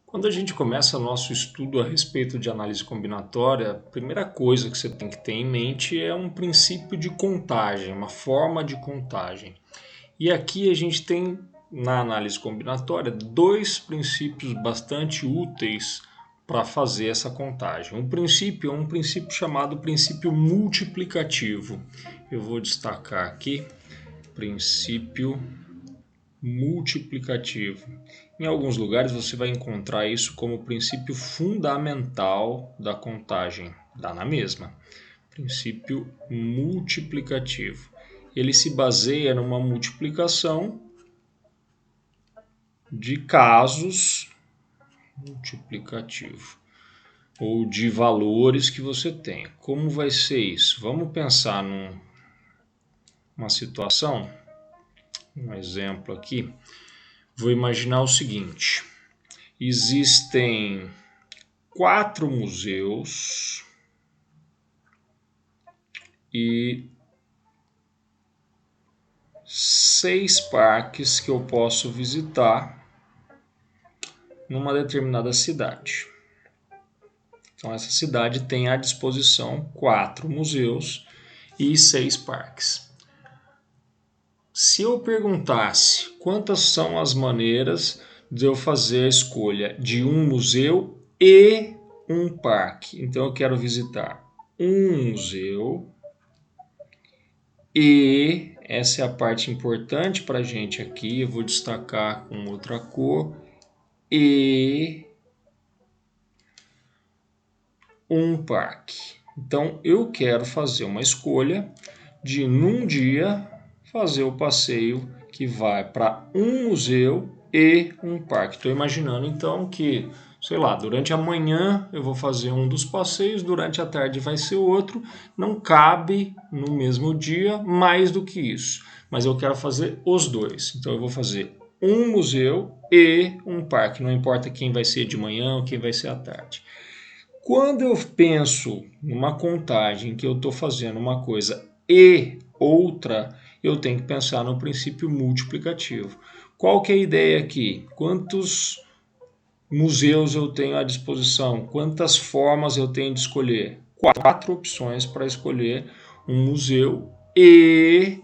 Quando a gente começa nosso estudo a respeito de análise combinatória, a primeira coisa que você tem que ter em mente é um princípio de contagem, uma forma de contagem. E aqui a gente tem, na análise combinatória, dois princípios bastante úteis para fazer essa contagem. Um princípio é um princípio chamado princípio multiplicativo. Eu vou destacar aqui, princípio multiplicativo. Em alguns lugares você vai encontrar isso como princípio fundamental da contagem, dá na mesma. Princípio multiplicativo. Ele se baseia numa multiplicação de casos multiplicativo ou de valores que você tem. Como vai ser isso? Vamos pensar numa situação, um exemplo aqui. Vou imaginar o seguinte: existem 4 museus e 6 parques que eu posso visitar numa determinada cidade. Então, essa cidade tem à disposição 4 museus e 6 parques. Se eu perguntasse quantas são as maneiras de eu fazer a escolha de um museu e um parque, então eu quero visitar um museu e, essa é a parte importante para a gente aqui, eu vou destacar com outra cor, e um parque. Então eu quero fazer uma escolha de num dia fazer o passeio que vai para um museu e um parque. Estou imaginando então que, sei lá, durante a manhã eu vou fazer um dos passeios, durante a tarde vai ser outro. Não cabe no mesmo dia mais do que isso, mas eu quero fazer os dois. Então eu vou fazer um museu e um parque, não importa quem vai ser de manhã ou quem vai ser à tarde. Quando eu penso numa contagem que eu estou fazendo uma coisa e outra, eu tenho que pensar no princípio multiplicativo. Qual que é a ideia aqui? Quantos museus eu tenho à disposição? Quantas formas eu tenho de escolher? 4 opções para escolher um museu e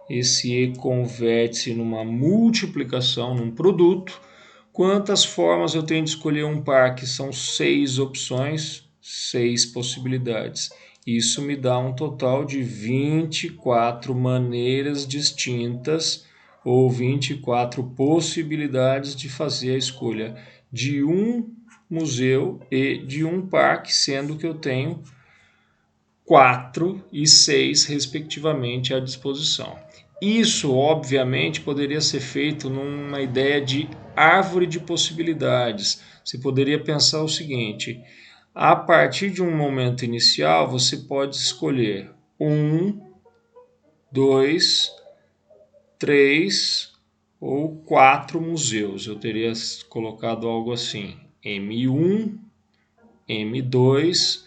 esse E converte-se numa multiplicação, num produto. Quantas formas eu tenho de escolher um parque? São 6 opções, 6 possibilidades. Isso me dá um total de 24 maneiras distintas ou 24 possibilidades de fazer a escolha de um museu e de um parque, sendo que eu tenho 4 e 6, respectivamente, à disposição. Isso, obviamente, poderia ser feito numa ideia de árvore de possibilidades. Você poderia pensar o seguinte: a partir de um momento inicial, você pode escolher 1, 2, 3 ou 4 museus. Eu teria colocado algo assim: M1, M2,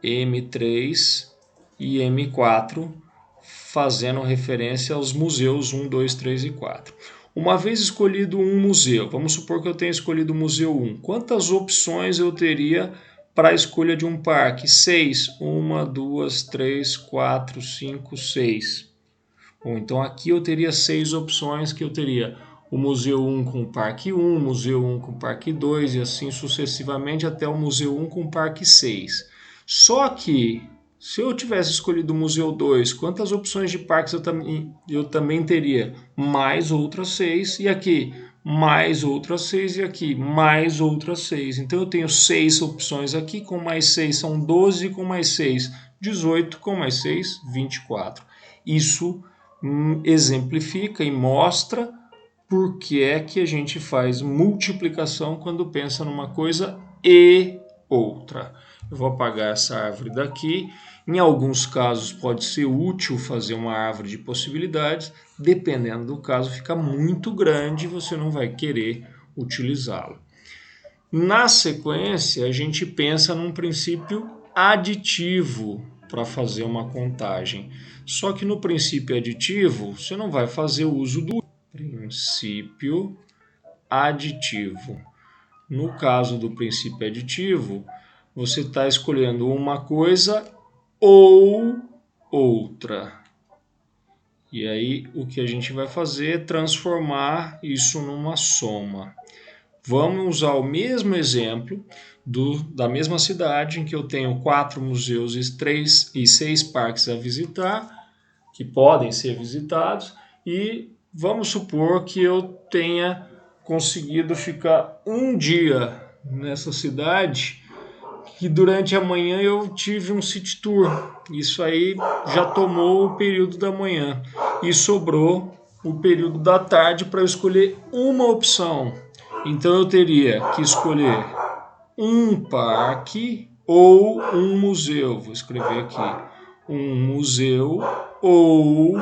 M3 e M4, fazendo referência aos museus 1, 2, 3 e 4. Uma vez escolhido um museu, vamos supor que eu tenha escolhido o museu 1, quantas opções eu teria para a escolha de um parque? 6. 1, 2, 3, 4, 5, 6. Bom, então aqui eu teria 6 opções, que eu teria o Museu 1 com o Parque 1, o Museu 1 com o Parque 2 e assim sucessivamente até o Museu 1 com o Parque 6. Só que, se eu tivesse escolhido o Museu 2, quantas opções de parques eu também teria? Mais outras 6, e aqui mais outras 6, e aqui mais outras 6. Então eu tenho 6 opções aqui, com mais 6 são 12, com mais 6, 18, com mais 6, 24. Isso exemplifica e mostra por que é que a gente faz multiplicação quando pensa numa coisa e outra. Eu vou apagar essa árvore daqui. Em alguns casos pode ser útil fazer uma árvore de possibilidades, dependendo do caso, fica muito grande e você não vai querer utilizá-lo. Na sequência, a gente pensa num princípio aditivo para fazer uma contagem. Só que no princípio aditivo, você não vai fazer uso do princípio aditivo. no caso do princípio aditivo, você está escolhendo uma coisa ou outra. E aí o que a gente vai fazer é transformar isso numa soma. Vamos usar o mesmo exemplo da mesma cidade, em que eu tenho 4 museus e 6 parques a visitar, que podem ser visitados, e vamos supor que eu tenha conseguido ficar um dia nessa cidade, que durante a manhã eu tive um city tour. Isso aí já tomou o período da manhã e sobrou o período da tarde para eu escolher uma opção. Então eu teria que escolher um parque ou um museu. Vou escrever aqui: um museu, ou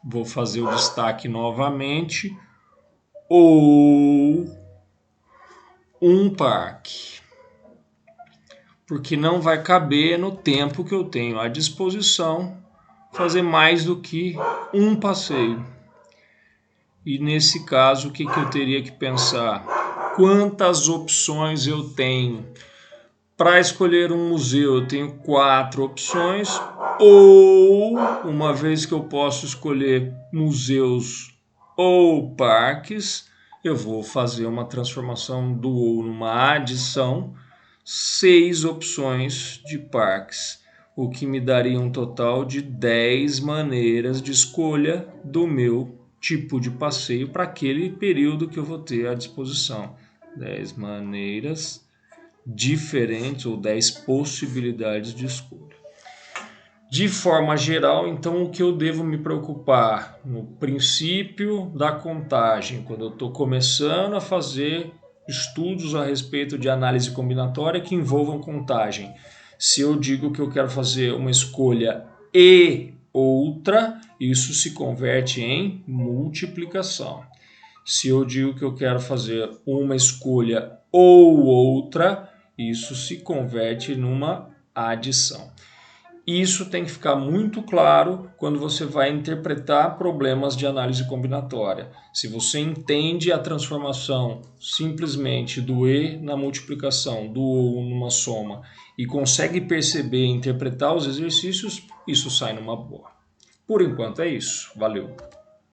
vou fazer o destaque novamente, ou um parque. Porque não vai caber no tempo que eu tenho à disposição fazer mais do que um passeio. E nesse caso, o que eu teria que pensar? Quantas opções eu tenho? Para escolher um museu, eu tenho 4 opções, ou, uma vez que eu posso escolher museus ou parques, eu vou fazer uma transformação do ou numa adição, 6 opções de parques, o que me daria um total de 10 maneiras de escolha do meu tipo de passeio para aquele período que eu vou ter à disposição. 10 maneiras diferentes ou 10 possibilidades de escolha. De forma geral, então, o que eu devo me preocupar no princípio da contagem, quando eu estou começando a fazer estudos a respeito de análise combinatória que envolvam contagem. Se eu digo que eu quero fazer uma escolha e outra, isso se converte em multiplicação. Se eu digo que eu quero fazer uma escolha ou outra, isso se converte numa adição. Isso tem que ficar muito claro quando você vai interpretar problemas de análise combinatória. Se você entende a transformação simplesmente do e na multiplicação, do ou numa soma, e consegue perceber e interpretar os exercícios, isso sai numa boa. Por enquanto é isso. Valeu!